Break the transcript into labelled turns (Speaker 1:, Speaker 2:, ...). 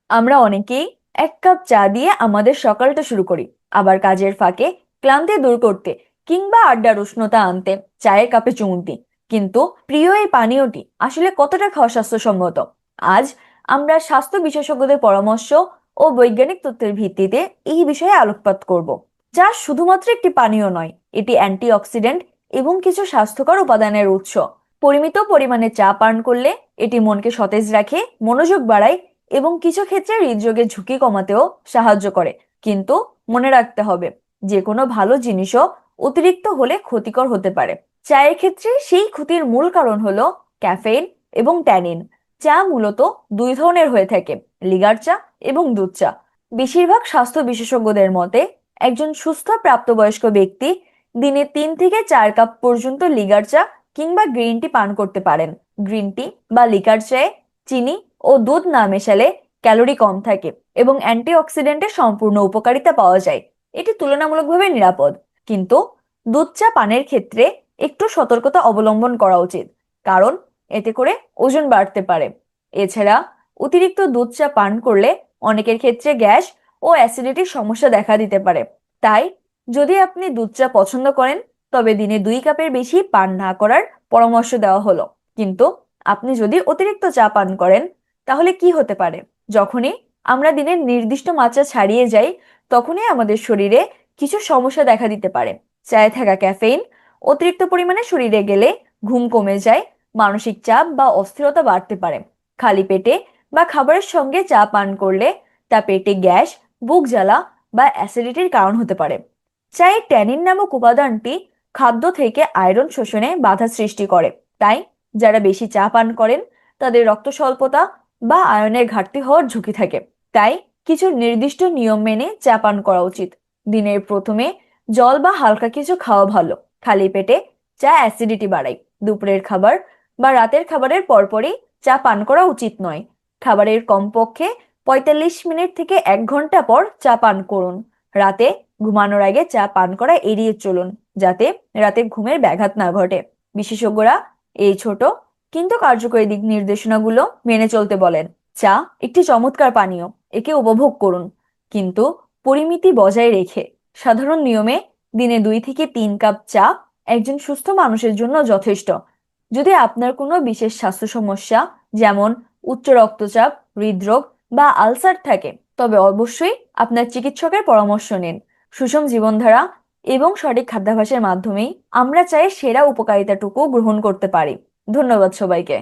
Speaker 1: আমরা অনেকেই এক কাপ চা দিয়ে আমাদের সকালটা শুরু করি, আবার কাজের ফাঁকে ক্লান্তি দূর করতে কিংবা আড্ডার উষ্ণতা আনতে চায়ের কাপে চুমুক দিই। কিন্তু প্রিয় এই পানীয়টি আসলে কতটা খাওয়া স্বাস্থ্যসম্মত? আজ আমরা স্বাস্থ্য বিশেষজ্ঞদের পরামর্শ ও বৈজ্ঞানিক তথ্যের ভিত্তিতে এই বিষয়ে আলোকপাত করব। চা শুধুমাত্র একটি পানীয় নয়, এটি অ্যান্টিঅক্সিডেন্ট এবং কিছু স্বাস্থ্যকর উপাদানের উৎস। পরিমিত পরিমাণে চা পান করলে এটি মনকে সতেজ রাখে, মনোযোগ বাড়ায় এবং কিছু ক্ষেত্রে হৃদরোগের ঝুঁকি কমাতেও সাহায্য করে। কিন্তু মনে রাখতে হবে, যে কোনো ভালো জিনিসও অতিরিক্ত হলে ক্ষতিকর হতে পারে। চায়ের ক্ষেত্রে সেই ক্ষতির মূল কারণ হলো ক্যাফেইন এবং ট্যানিন। চা মূলত দুই ধরনের হয়ে থাকে, লিগার চা এবং দুধ চা। বেশিরভাগ স্বাস্থ্য বিশেষজ্ঞদের মতে একজন সুস্থ প্রাপ্তবয়স্ক ব্যক্তি দিনে 3 থেকে 4 কাপ পর্যন্ত লিগার চা কিংবা গ্রিন টি পান করতে পারেন। গ্রিন টি বা লিকার চায়ে চিনি ও দুধ না মেশালে ক্যালোরি কম থাকে এবং অ্যান্টিঅক্সিডেন্টের সম্পূর্ণ উপকারিতা পাওয়া যায়। এটি তুলনামূলকভাবে নিরাপদ। কিন্তু দুধ চা পানের ক্ষেত্রে একটু সতর্কতা অবলম্বন করা উচিত, কারণ এতে করে ওজন বাড়তে পারে। এছাড়া অতিরিক্ত দুধ চা পান করলে অনেকের ক্ষেত্রে গ্যাস ও অ্যাসিডিটির সমস্যা দেখা দিতে পারে। তাই যদি আপনি দুধ চা পছন্দ করেন, তবে দিনে 2 কাপের বেশি পান না করার পরামর্শ দেওয়া হলো। কিন্তু আপনি যদি অতিরিক্ত চা পান করেন, তাহলে কি হতে পারে? যখনই আমরা দিনের নির্দিষ্ট মাত্রা ছাড়িয়ে যাই, তখনই আমাদের শরীরে কিছু সমস্যা দেখা দিতে পারে। চায়ে থাকা ক্যাফেইন অতিরিক্ত পরিমাণে শরীরে গেলে ঘুম কমে যায়, মানসিক চাপ বা অস্থিরতা বাড়তে পারে। খালি পেটে বা খাবারের সঙ্গে চা পান করলে তা পেটে গ্যাস, বুক জ্বালা বা অ্যাসিডিটির কারণ হতে পারে। চায়ে ট্যানিন নামক উপাদানটি খাদ্য থেকে আয়রন শোষণে বাধা সৃষ্টি করে। তাই যারা বেশি চা পান করেন তাদের রক্ত স্বল্পতা বা আয়রনের ঘাটতি হওয়ার ঝুঁকি থাকে। তাই কিছু নির্দিষ্ট নিয়ম মেনে চা পান করা উচিত। দিনের প্রথমে জল বা হালকা কিছু খাওয়া ভালো। খালি পেটে চা অ্যাসিডিটি বাড়ায়। দুপুরের খাবার বা রাতের খাবারের পরপরই চা পান করা উচিত নয়। খাবারের কমপক্ষে 45 মিনিট থেকে 1 ঘন্টা পর চা পান করুন। রাতে ঘুমানোর আগে চা পান করা এড়িয়ে চলুন, যাতে রাতে ঘুমের ব্যাঘাত না ঘটে। বিশেষজ্ঞরা এই ছোট কিন্তু কার্যকরী দিক নির্দেশনাগুলো মেনে চলতে বলেন। চা একটি চমৎকার পানীয়, একে উপভোগ করুন, কিন্তু পরিমিতি বজায় রেখে। সাধারণ নিয়মে দিনে 2 থেকে 3 কাপ চা একজন সুস্থ মানুষের জন্য যথেষ্ট। যদি আপনার কোনো বিশেষ স্বাস্থ্য সমস্যা, যেমন উচ্চ রক্তচাপ, হৃদরোগ বা আলসার থাকে, তবে অবশ্যই আপনার চিকিৎসকের পরামর্শ নিন। সুষম জীবনধারা এবং সঠিক খাদ্যাভ্যাসের মাধ্যমেই আমরা চাই সেরা উপকারিতাটুকু গ্রহণ করতে পারি। ধন্যবাদ সবাইকে।